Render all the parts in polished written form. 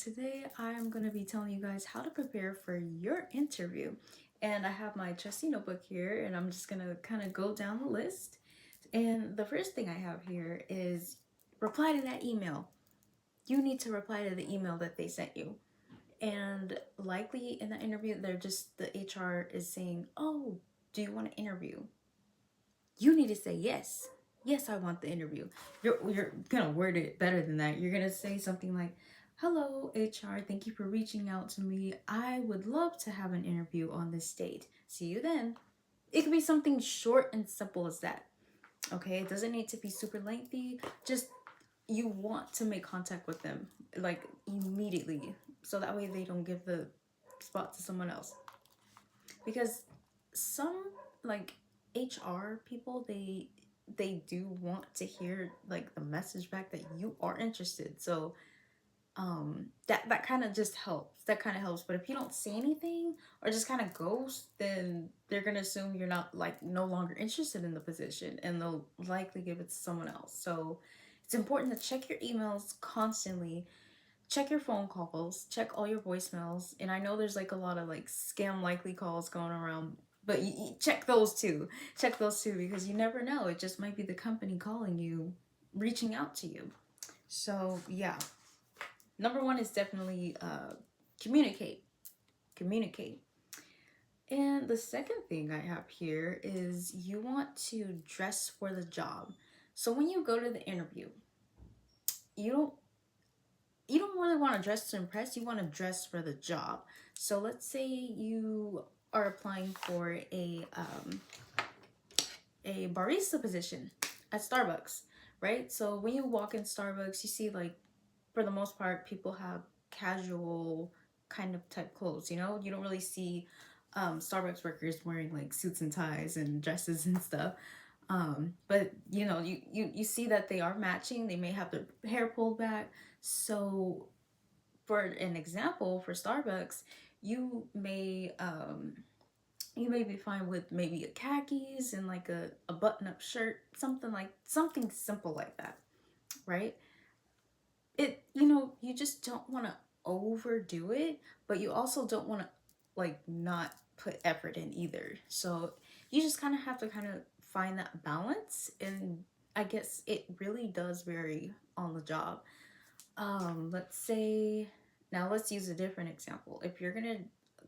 today I'm going to be telling you guys how to prepare for your interview. And I have my trusty notebook here, and I'm just going to kind of go down the list. And the first thing I have here is reply to that email. You need to reply to the email that they sent you. And likely in the interview, the HR is saying, "Oh, do you want to interview?" You need to say yes. Yes, I want the interview. You're gonna word it better than that. You're gonna say something like, "Hello, HR. Thank you for reaching out to me. I would love to have an interview on this date. See you then." It could be something short and simple as that. Okay, it doesn't need to be super lengthy. Just you want to make contact with them like immediately, so that way they don't give the spot to someone else. Because some like HR people, they do want to hear like the message back that you are interested. So that kind of just helps. That kind of helps. But if you don't say anything or just kind of ghost, then they're gonna assume you're not like no longer interested in the position, and they'll likely give it to someone else. So it's important to check your emails constantly, check your phone calls, check all your voicemails. And I know there's like a lot of like scam likely calls going around, but you check those too. Check those too, because you never know. It just might be the company calling you, reaching out to you. So yeah, number one is definitely communicate. Communicate. And the second thing I have here is you want to dress for the job. So when you go to the interview, you don't you don't really want to dress to impress, you want to dress for the job. So let's say you are applying for a barista position at Starbucks, right? So when you walk in Starbucks, you see like for the most part people have casual kind of type clothes, you know? You don't really see Starbucks workers wearing like suits and ties and dresses and stuff. But you know, you see that they are matching. They may have their hair pulled back. So for an example, for Starbucks, you may you may be fine with maybe a khakis and like a button-up shirt, something simple like that, right? It you just don't want to overdo it, but you also don't want to like not put effort in either. So you just kind of have to kind of find that balance, and I guess it really does vary on the job. Let's say, now let's use a different example. If you're gonna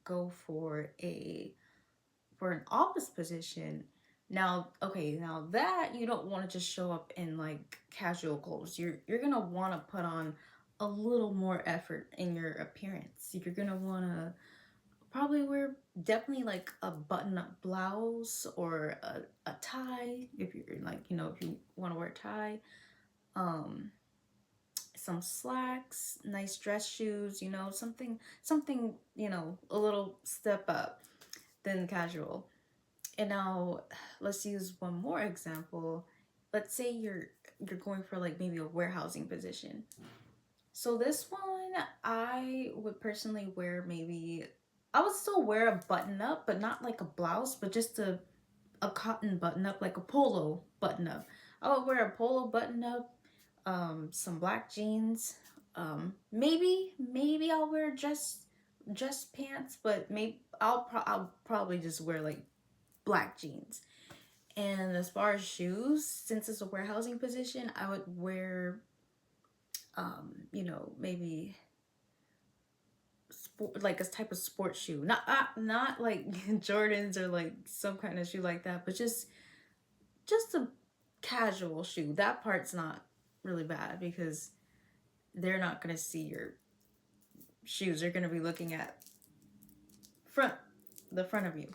go for an office position, now okay, now that you don't want to just show up in like casual clothes. You're gonna want to put on a little more effort in your appearance. You're gonna want to probably wear definitely like a button-up blouse or a tie if you're like, if you want to wear a tie. Um, some slacks, nice dress shoes, something, a little step up than casual. And now let's use one more example. Let's say you're going for like maybe a warehousing position. So this one, I would personally wear maybe, I would still wear a button up, but not like a blouse, but just a cotton button up, like a polo button up. I would wear a polo button up, some black jeans. Maybe I'll wear dress pants, but maybe I'll probably just wear like black jeans. And as far as shoes, since it's a warehousing position, I would wear maybe like a type of sports shoe. Not like Jordans or like some kind of shoe like that, but just a casual shoe. That part's not really bad because they're not going to see your shoes. They're going to be looking at front the front of you,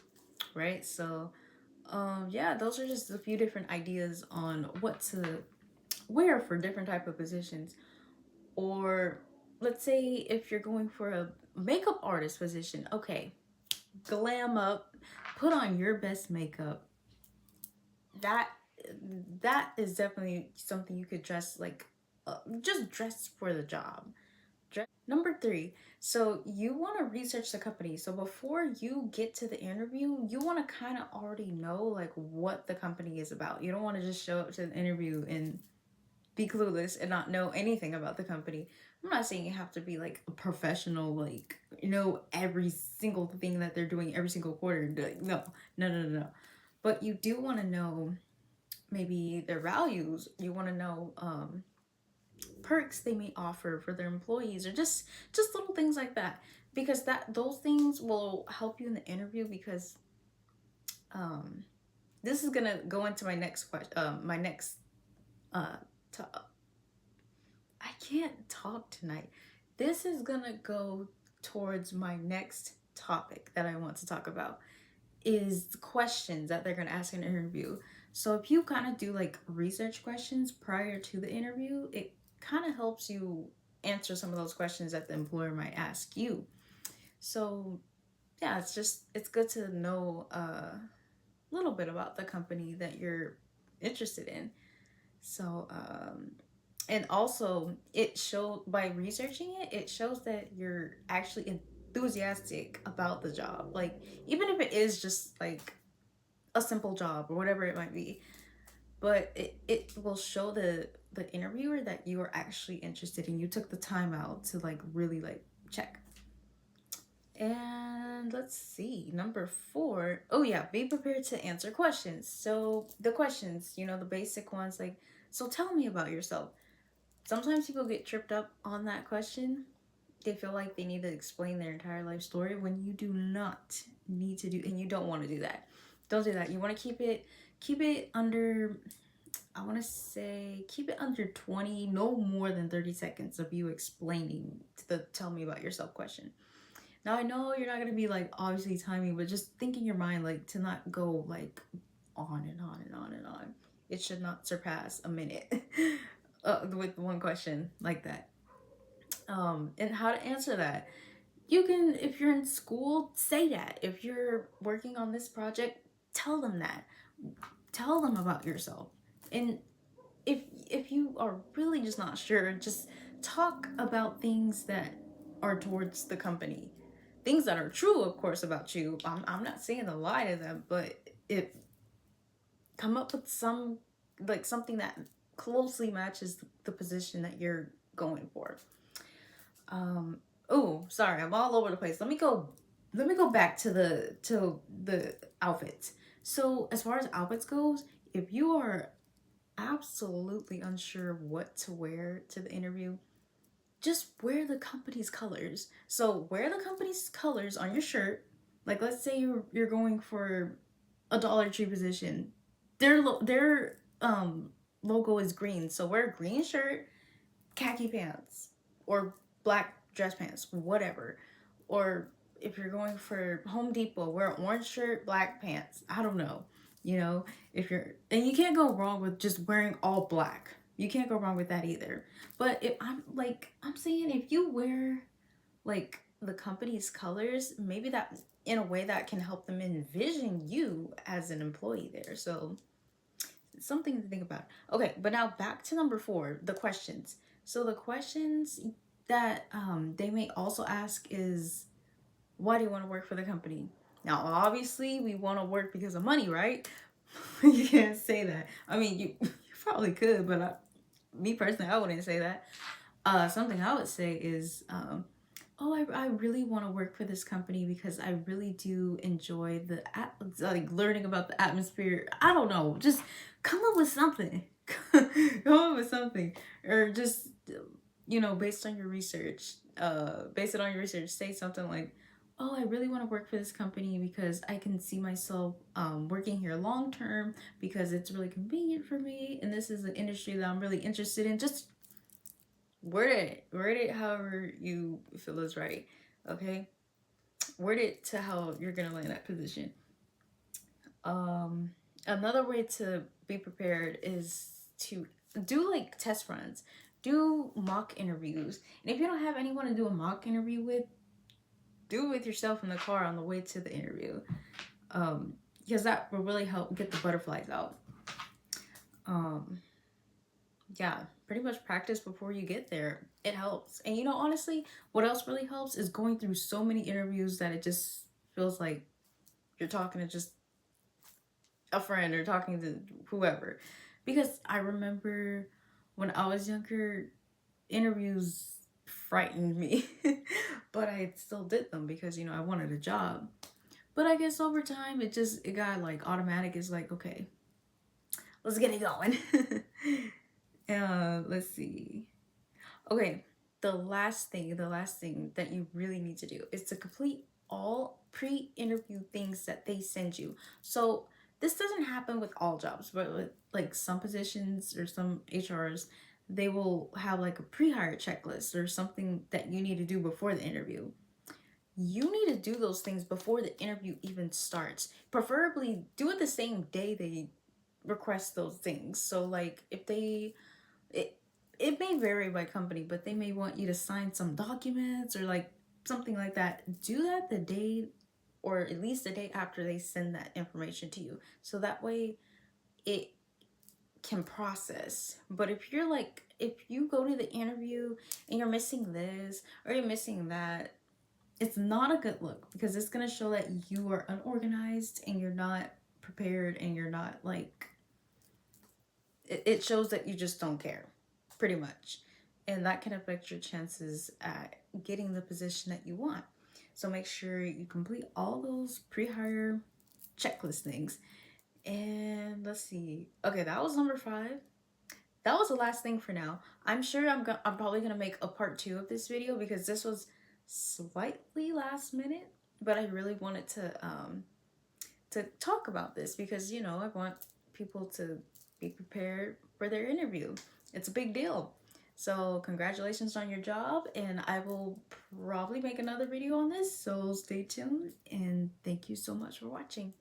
right? So yeah, those are just a few different ideas on what to wear for different type of positions. Or let's say if you're going for a makeup artist position, okay, glam up, put on your best makeup. That is definitely something you could dress like, just dress for the job. Number three, so you want to research the company. So before you get to the interview, you want to kind of already know like what the company is about. You don't want to just show up to the interview and be clueless and not know anything about the company. I'm not saying you have to be like a professional, like, you know, every single thing that they're doing every single quarter. Like, no, no, no, no, no. But you do want to know maybe their values. You want to know perks they may offer for their employees, or just little things like that, because that those things will help you in the interview. Because um, this is gonna go into my next question. My next uh, I can't talk tonight. This is gonna go towards my next topic that I want to talk about, is questions that they're gonna ask in an interview. So if you kind of do like research questions prior to the interview, it kind of helps you answer some of those questions that the employer might ask you. So yeah, it's good to know a little bit about the company that you're interested in. So and also it showed, by researching it, it shows that you're actually enthusiastic about the job. Like, even if it is just like a simple job or whatever it might be, but it will show the interviewer that you are actually interested and you took the time out to like really like check. And let's see, number 4. Oh yeah, be prepared to answer questions. So the questions, you know, the basic ones, like, so tell me about yourself. Sometimes people get tripped up on that question. They feel like they need to explain their entire life story, when you do not need to do, and you don't want to do that. Don't do that. You want to keep it under, I want to say keep it under 20, no more than 30 seconds of you explaining the tell me about yourself question. Now I know you're not going to be like obviously timing, but just think in your mind, like, to not go like on and on and on and on. It should not surpass a minute with one question like that. And how to answer that. You can, if you're in school, say that. If you're working on this project, tell them that. Tell them about yourself. And if you are really just not sure, just talk about things that are towards the company. Things that are true, of course, about you. I'm not saying to lie to them, but it come up with some, like, something that closely matches the position that you're going for. Oh, sorry, I'm all over the place. Let me go back to the outfits. So as far as outfits goes, if you are absolutely unsure what to wear to the interview, just wear the company's colors. So wear the company's colors on your shirt. Like, let's say you're going for a Dollar Tree position. Their logo is green. So wear a green shirt, khaki pants, or black dress pants, whatever. Or if you're going for Home Depot, wear an orange shirt, black pants. I don't know. You know, if you're, and you can't go wrong with just wearing all black. You can't go wrong with that either. But if I'm saying, if you wear like the company's colors, maybe that, in a way, that can help them envision you as an employee there. So something to think about. Okay, but now back to number 4, the questions. So the questions that they may also ask is, why do you want to work for the company? Now, obviously, we want to work because of money, right? You can't say that. I mean, you probably could, but me personally, I wouldn't say that. Something I would say is, oh, I really want to work for this company because I really do enjoy like learning about the atmosphere. I don't know, just come up with something. Come up with something, or just, you know, based on your research. Base it on your research. Say something like, oh, I really want to work for this company because I can see myself working here long term, because it's really convenient for me, and this is an industry that I'm really interested in. Just word it however you feel is right. Okay, word it to how you're gonna land that position. Another way to be prepared is to do like test runs, do mock interviews. And if you don't have anyone to do a mock interview with, do it with yourself in the car on the way to the interview, because that will really help get the butterflies out. Yeah, pretty much practice before you get there. It helps. And you know, honestly, what else really helps is going through so many interviews that it just feels like you're talking to just a friend or talking to whoever. Because I remember when I was younger, interviews frightened me. But I still did them because, I wanted a job. But I guess over time it got like automatic. It's like, okay, let's get it going. Let's see. Okay, the last thing that you really need to do is to complete all pre-interview things that they send you. So this doesn't happen with all jobs, but with like some positions or some HRs, they will have like a pre-hire checklist or something that you need to do before the interview. You need to do those things before the interview even starts. Preferably do it the same day they request those things. So like if it it may vary by company, but they may want you to sign some documents or like something like that. Do that the day or at least the day after they send that information to you. So that way it can process. But if you go to the interview and you're missing this or you're missing that, it's not a good look because it's going to show that you are unorganized and you're not prepared and you're not like it shows that you just don't care, pretty much. And that can affect your chances at getting the position that you want. So make sure you complete all those pre-hire checklist things. And let's see. Okay, that was number 5. That was the last thing for now. I'm sure I'm probably gonna make a part 2 of this video because this was slightly last minute, but I really wanted to talk about this because I want people to be prepared for their interview. It's a big deal. So congratulations on your job, and I will probably make another video on this, so stay tuned, and thank you so much for watching.